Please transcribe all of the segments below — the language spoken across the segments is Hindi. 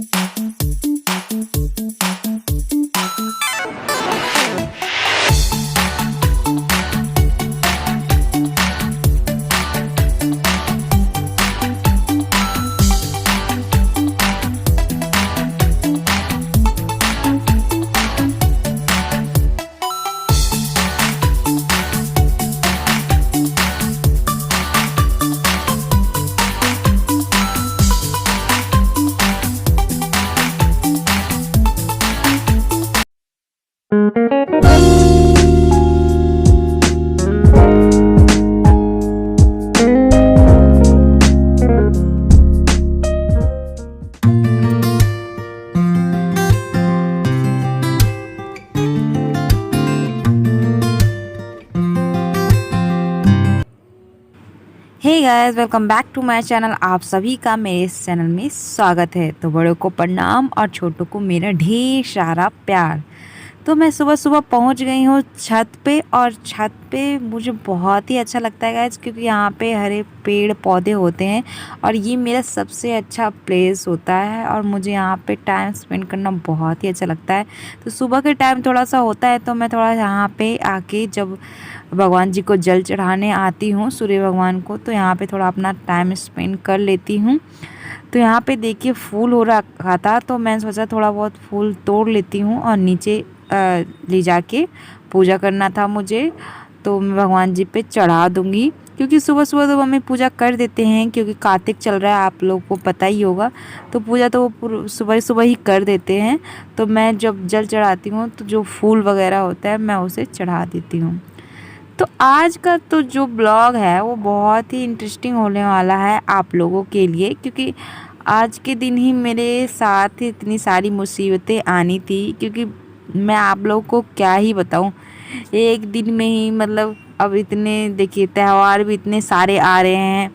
Hey guys, welcome back to my channel. आप सभी का मेरे इस चैनल में स्वागत है। तो बड़ों को प्रणाम और छोटों को मेरा ढेर सारा प्यार। तो मैं सुबह सुबह पहुंच गई हूँ छत पे, और छत पे मुझे बहुत ही अच्छा लगता है गाइस, क्योंकि यहाँ पे हरे पेड़ पौधे होते हैं और ये मेरा सबसे अच्छा प्लेस होता है और मुझे यहाँ पे टाइम स्पेंड करना बहुत ही अच्छा लगता है। तो सुबह के टाइम थोड़ा सा होता है, तो मैं थोड़ा यहाँ पे आके जब भगवान जी को जल चढ़ाने आती हूँ, सूर्य भगवान को, तो यहाँ पे थोड़ा अपना टाइम स्पेंड कर लेती हूँ। तो यहाँ पे देखिए फूल हो रखा था, तो मैं सोचा थोड़ा बहुत फूल तोड़ लेती हूँ और नीचे ले जाके पूजा करना था मुझे। तो मैं भगवान जी पे चढ़ा दूँगी, क्योंकि सुबह सुबह तो मम्मी पूजा कर देते हैं, क्योंकि कार्तिक चल रहा है, आप लोग को पता ही होगा। तो पूजा तो वो सुबह सुबह ही कर देते हैं। तो मैं जब जल चढ़ाती हूँ तो जो फूल वगैरह होता है मैं उसे चढ़ा देती हूँ। तो आज का तो जो ब्लॉग है वो बहुत ही इंटरेस्टिंग होने वाला है आप लोगों के लिए, क्योंकि आज के दिन ही मेरे साथ इतनी सारी मुसीबतें आनी थी। क्योंकि मैं आप लोगों को क्या ही बताऊं, एक दिन में ही मतलब अब इतने देखिए त्यौहार भी इतने सारे आ रहे हैं,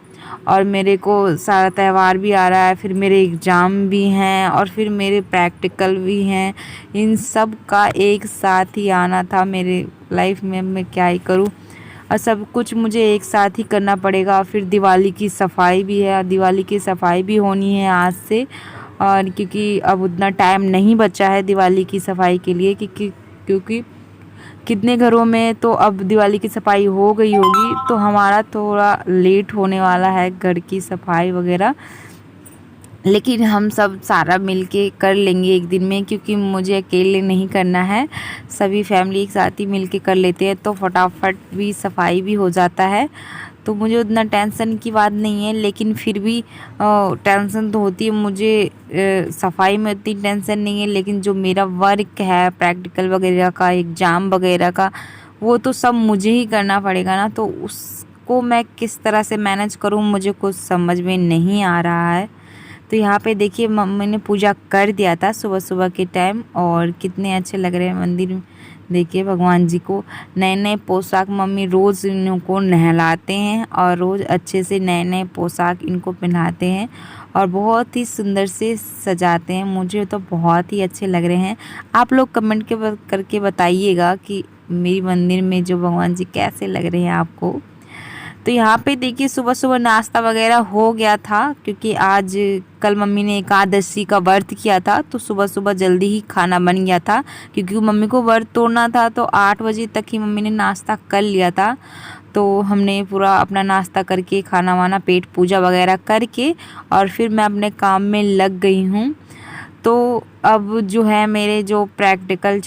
और मेरे को सारा त्यौहार भी आ रहा है, फिर मेरे एग्ज़ाम भी हैं और फिर मेरे प्रैक्टिकल भी हैं। इन सब का एक साथ ही आना था मेरे लाइफ में। मैं क्या ही करूँ, और सब कुछ मुझे एक साथ ही करना पड़ेगा। फिर दिवाली की सफाई भी है, दिवाली की सफाई भी होनी है आज से। और क्योंकि अब उतना टाइम नहीं बचा है दिवाली की सफाई के लिए, क्योंकि कितने घरों में तो अब दिवाली की सफाई हो गई होगी, तो हमारा थोड़ा लेट होने वाला है घर की सफाई वगैरह। लेकिन हम सब सारा मिलके कर लेंगे एक दिन में, क्योंकि मुझे अकेले नहीं करना है, सभी फैमिली एक साथ ही मिलके कर लेते हैं, तो फटाफट भी सफाई भी हो जाता है। तो मुझे उतना टेंशन की बात नहीं है, लेकिन फिर भी टेंशन तो होती है मुझे। सफाई में उतनी टेंशन नहीं है, लेकिन जो मेरा वर्क है प्रैक्टिकल वगैरह का, एग्ज़ाम वगैरह का, वो तो सब मुझे ही करना पड़ेगा ना। तो उसको मैं किस तरह से मैनेज करूँ, मुझे कुछ समझ में नहीं आ रहा है। तो यहाँ पे देखिए मम्मी ने पूजा कर दिया था सुबह सुबह के टाइम, और कितने अच्छे लग रहे हैं मंदिर में। देखिए भगवान जी को नए नए पोशाक, मम्मी रोज़ इनको नहलाते हैं और रोज़ अच्छे से नए नए पोशाक इनको पहनाते हैं और बहुत ही सुंदर से सजाते हैं। मुझे तो बहुत ही अच्छे लग रहे हैं। आप लोग कमेंट करके बताइएगा कि मेरी मंदिर में जो भगवान जी कैसे लग रहे हैं आपको। तो यहाँ पे देखिए सुबह सुबह नाश्ता वगैरह हो गया था, क्योंकि आज कल मम्मी ने एकादशी का व्रत किया था, तो सुबह सुबह जल्दी ही खाना बन गया था। क्योंकि मम्मी को व्रत तोड़ना था, तो 8 बजे तक ही मम्मी ने नाश्ता कर लिया था। तो हमने पूरा अपना नाश्ता करके खाना वाना पेट पूजा वगैरह करके और फिर मैं अपने काम में लग गई हूँ। तो अब जो है मेरे जो प्रैक्टिकल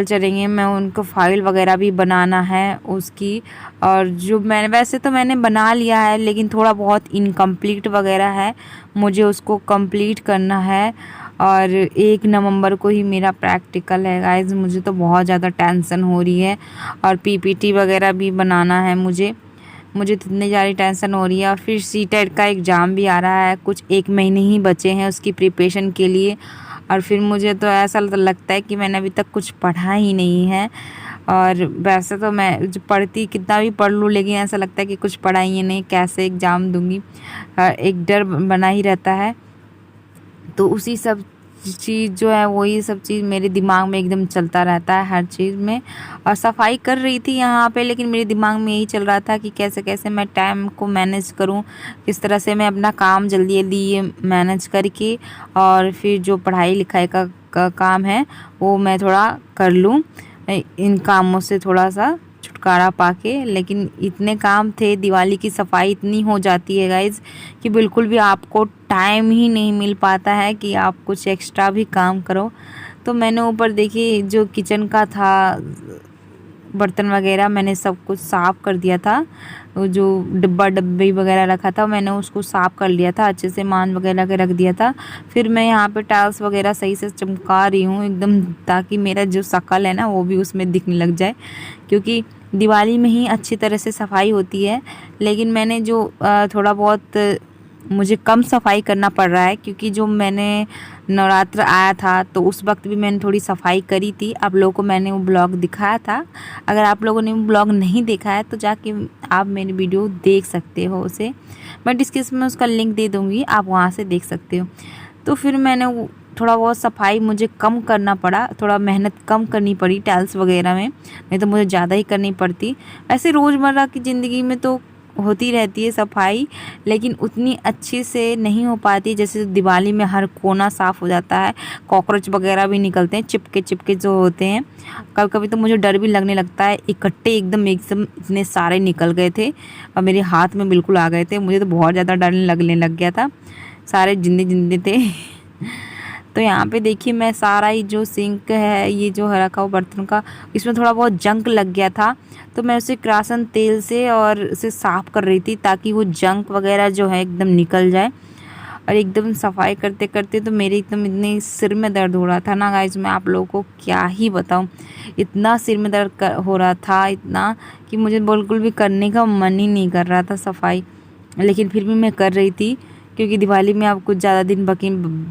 चलेंगे, मैं उनको फ़ाइल वगैरह भी बनाना है उसकी। और जो मैंने वैसे तो मैंने बना लिया है, लेकिन थोड़ा बहुत इनकम्प्लीट वगैरह है, मुझे उसको कंप्लीट करना है। और 1 नवंबर को ही मेरा प्रैक्टिकल है गाइस। मुझे तो बहुत ज़्यादा टेंशन हो रही है, और पीपीटी वगैरह भी बनाना है मुझे तो इतनी ज़्यादा टेंशन हो रही है। और फिर सीटेट का एग्ज़ाम भी आ रहा है, कुछ 1 महीने ही बचे हैं उसकी प्रिपरेशन के लिए। और फिर मुझे तो ऐसा लगता है कि मैंने अभी तक कुछ पढ़ा ही नहीं है। और वैसे तो मैं जो पढ़ती कितना भी पढ़ लूँ, लेकिन ऐसा लगता है कि कुछ पढ़ा ही नहीं, कैसे एग्ज़ाम दूँगी, एक डर बना ही रहता है। तो उसी सब चीज़ जो है वही सब चीज़ मेरे दिमाग में एकदम चलता रहता है हर चीज़ में। और सफाई कर रही थी यहाँ पे, लेकिन मेरे दिमाग में यही चल रहा था कि कैसे कैसे मैं टाइम को मैनेज करूँ, किस तरह से मैं अपना काम जल्दी जल्दी ये मैनेज करके और फिर जो पढ़ाई लिखाई का काम है वो मैं थोड़ा कर लूँ, इन कामों से थोड़ा सा छुटकारा पाके। लेकिन इतने काम थे, दिवाली की सफाई इतनी हो जाती है गाइज़ कि बिल्कुल भी आपको टाइम ही नहीं मिल पाता है कि आप कुछ एक्स्ट्रा भी काम करो। तो मैंने ऊपर देखिए जो किचन का था बर्तन वगैरह मैंने सब कुछ साफ़ कर दिया था, वो जो डब्बी वगैरह रखा था मैंने उसको साफ़ कर लिया था, अच्छे से मान वगैरह के रख दिया था। फिर मैं यहाँ पे टाइल्स वगैरह सही से चमका रही हूँ एकदम, ताकि मेरा जो शक्ल है ना वो भी उसमें दिखने लग जाए, क्योंकि दिवाली में ही अच्छी तरह से सफाई होती है। लेकिन मैंने जो थोड़ा बहुत मुझे कम सफाई करना पड़ रहा है, क्योंकि जो मैंने नवरात्र आया था तो उस वक्त भी मैंने थोड़ी सफाई करी थी। आप लोगों को मैंने वो ब्लॉग दिखाया था, अगर आप लोगों ने वो ब्लॉग नहीं देखा है तो जाके आप मेरी वीडियो देख सकते हो, उसे मैं डिस्क्रिप्शन में उसका लिंक दे दूँगी, आप वहाँ से देख सकते हो। तो फिर मैंने थोड़ा बहुत सफाई मुझे कम करना पड़ा, थोड़ा मेहनत कम करनी पड़ी टाइल्स वगैरह में, नहीं तो मुझे ज़्यादा ही करनी पड़ती। ऐसे रोज़मर्रा की ज़िंदगी में तो होती रहती है सफाई, लेकिन उतनी अच्छे से नहीं हो पाती जैसे दिवाली में हर कोना साफ़ हो जाता है, कॉकरोच वगैरह भी निकलते हैं, चिपके चिपके जो होते हैं। कभी कभी तो मुझे डर भी लगने लगता है, इकट्ठे एकदम इतने सारे निकल गए थे और मेरे हाथ में बिल्कुल आ गए थे, मुझे तो बहुत ज़्यादा डर लगने लग गया था, सारे जिंदे जिंदे थे। तो यहाँ पे देखिए मैं सारा ही जो सिंक है ये जो रखा हुआ बर्तन का, इसमें थोड़ा बहुत जंक लग गया था, तो मैं उसे किरासन तेल से और उसे साफ़ कर रही थी ताकि वो जंक वगैरह जो है एकदम निकल जाए। और एकदम सफाई करते करते तो मेरे एकदम इतने सिर में दर्द हो रहा था ना गाइस, मैं आप लोगों को क्या ही बताऊँ, इतना सिर में दर्द हो रहा था इतना कि मुझे बिल्कुल भी करने का मन ही नहीं कर रहा था सफाई। लेकिन फिर भी मैं कर रही थी, क्योंकि दिवाली में अब कुछ ज़्यादा दिन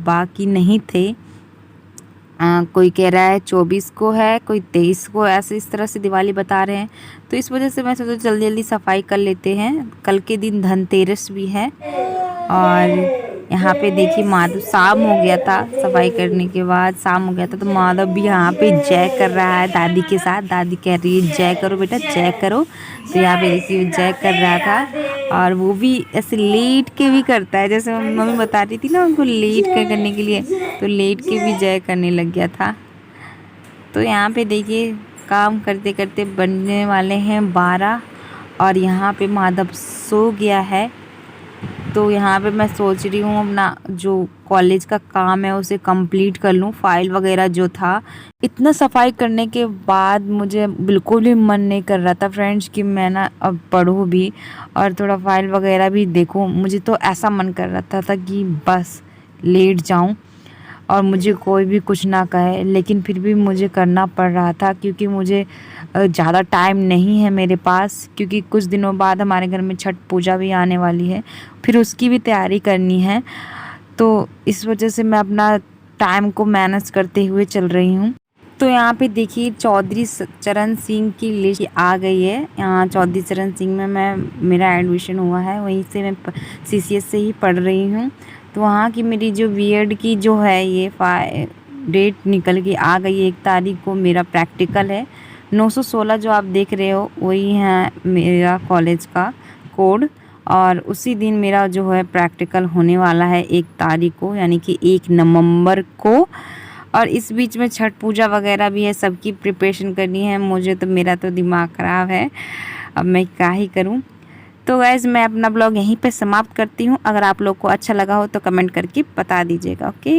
बाकी नहीं थे। कोई कह रहा है 24 को है, कोई 23 को, ऐसे इस तरह से दिवाली बता रहे हैं। तो इस वजह से मैं सोचा जल्दी जल्दी सफाई कर लेते हैं, कल के दिन धनतेरस भी है। और यहाँ पे देखिए माधव, शाम हो गया था, सफाई करने के बाद शाम हो गया था, तो माधव भी यहाँ पे जय कर रहा है दादी के साथ। दादी कह रही है जय करो बेटा जय करो, तो यहाँ पे देखिए जय कर रहा था। और वो भी ऐसे लेट के भी करता है, जैसे मम्मी बता रही थी ना उनको लेट कर करने के लिए, तो लेट के भी जय करने लग गया था। तो यहाँ पे देखिए काम करते करते बनने वाले हैं 12 और यहाँ पे माधव सो गया है। तो यहाँ पे मैं सोच रही हूँ अपना जो कॉलेज का काम है उसे कंप्लीट कर लूँ, फाइल वगैरह जो था। इतना सफाई करने के बाद मुझे बिल्कुल भी मन नहीं कर रहा था फ्रेंड्स कि मैं ना अब पढूँ भी और थोड़ा फाइल वगैरह भी देखूँ। मुझे तो ऐसा मन कर रहा था कि बस लेट जाऊँ और मुझे कोई भी कुछ ना कहे, लेकिन फिर भी मुझे करना पड़ रहा था क्योंकि मुझे ज़्यादा टाइम नहीं है मेरे पास, क्योंकि कुछ दिनों बाद हमारे घर में छठ पूजा भी आने वाली है, फिर उसकी भी तैयारी करनी है। तो इस वजह से मैं अपना टाइम को मैनेज करते हुए चल रही हूँ। तो यहाँ पे देखिए चौधरी चरण सिंह की लिस्ट आ गई है। यहाँ चौधरी चरण सिंह में मेरा एडमिशन हुआ है, वहीं से मैं CCS से ही पढ़ रही हूँ। तो वहाँ की मेरी जो बीएड की जो है ये डेट निकल के आ गई है, 1 तारीख को मेरा प्रैक्टिकल है। 916 जो आप देख रहे हो वही है मेरा कॉलेज का कोड, और उसी दिन मेरा जो है प्रैक्टिकल होने वाला है 1 तारीख को, यानी कि 1 नवंबर को। और इस बीच में छठ पूजा वगैरह भी है, सबकी प्रिपरेशन करनी है मुझे, तो मेरा तो दिमाग ख़राब है, अब मैं क्या ही करूं। तो गाइज़ मैं अपना ब्लॉग यहीं पे समाप्त करती हूं। अगर आप लोग को अच्छा लगा हो तो कमेंट करके बता दीजिएगा। ओके।